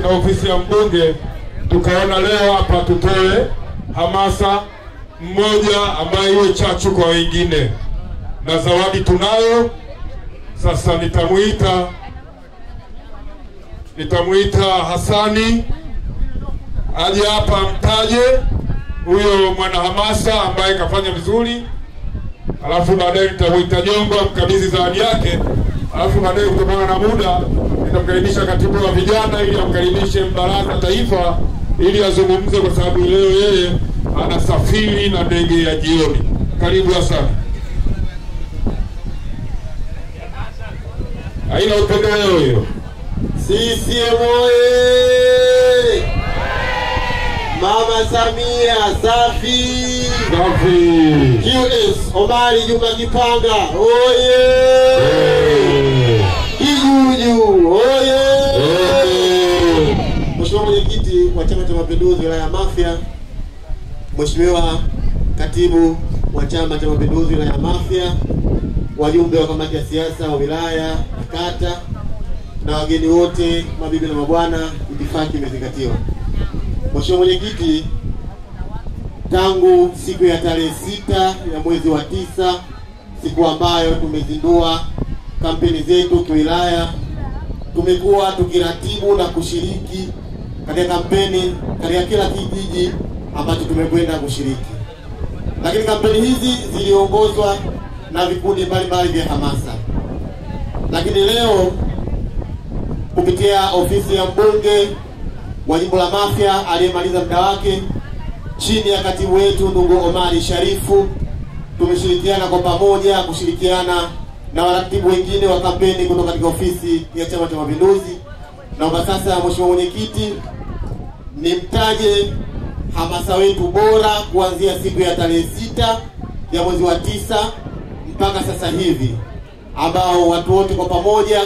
na ofisi ya mbunge, tukaona leo hapa tutoe hamasa mmoja ambaye iwe chachu kwa wengine, na zawadi tunayo. Sasa nitamuita Hasani aje hapa mtaje huyo mwana hamasa ambaye kafanya vizuri, alafu baadaye nitamuita Jongo mkabidhi zawadi yake, alafu baadaye kutokana na muda nitamkaribisha katibu wa vijana ili amkaribishe baraza taifa ili azungumze, kwa sababu leo yeye anasafiri na ndege ya jioni. Karibu sana. Haina upendeleo hiyo. CCM oye! Mama Samia safi! Safi! QS Omari Juma Kipanga oye! Kijuju oye! Mheshimiwa Mwenyekiti wa Chama cha Mapinduzi wilaya ya Mafia, Mheshimiwa Katibu wa Chama cha Mapinduzi wilaya ya Mafia, wajumbe wa kamati ya siasa wa wilaya na kata, na wageni wote, mabibi na mabwana, itifaki imezingatiwa. Mheshimiwa Mwenyekiti, tangu siku ya tarehe 6 ya mwezi wa 9, siku ambayo tumezindua kampeni zetu kiwilaya, tumekuwa tukiratibu na kushiriki katika kampeni katika kila kijiji ambacho tumekwenda kushiriki. Lakini kampeni hizi ziliongozwa na vikundi mbalimbali vya hamasa. Lakini leo kupitia ofisi ya mbunge wa jimbo la Mafia aliyemaliza muda wake, chini ya katibu wetu ndugu Omari Sharifu, tumeshirikiana kwa pamoja kushirikiana na waratibu wengine wa kampeni kutoka katika ofisi ya Chama cha Mapinduzi. Naomba sasa Mheshimiwa Mwenyekiti nimtaje hamasa wetu bora kuanzia siku ya tarehe 6 ya mwezi wa 9 mpaka sasa hivi, ambao watu wote kwa pamoja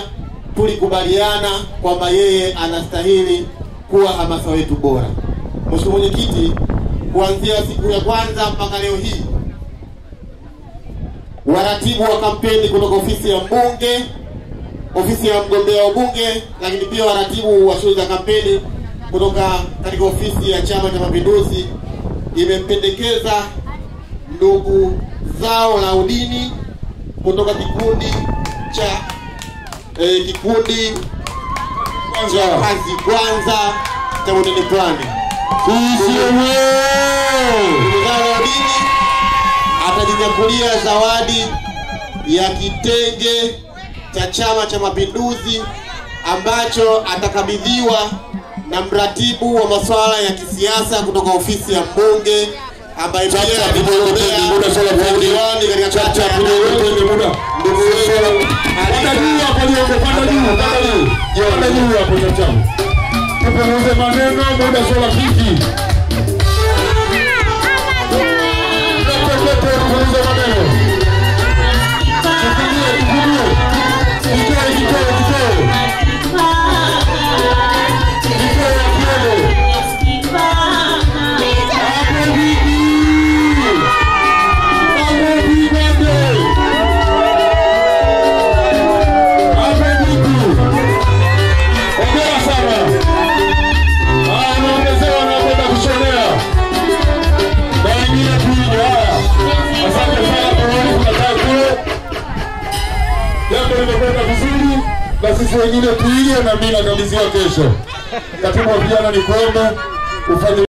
tulikubaliana kwamba yeye anastahili kuwa hamasa wetu bora. Mheshimiwa Mwenyekiti, kuanzia siku ya kwanza mpaka leo hii, waratibu wa kampeni kutoka ofisi ya mbunge, ofisi ya mgombea wa bunge, lakini pia waratibu wa shughuli za kampeni kutoka katika ofisi ya Chama cha Mapinduzi imempendekeza ndugu zao la udini kutoka kikundi cha kazi kwanza cha Mtende Plani. Ndugu zao la udini atajinyakulia zawadi ya kitenge cha Chama cha Mapinduzi ambacho atakabidhiwa na mratibu wa masuala ya kisiasa kutoka ofisi ya mbunge, ambaye pia anagombea diwani katika kata ya muda. Ndugu wetu tupunguze maneno, muda sio rafiki. Tupunguze maneno. Na sisi wengine tuige, na mimi nakabidhiwa kesho. Katibu wa vijana ni kuombe ufanye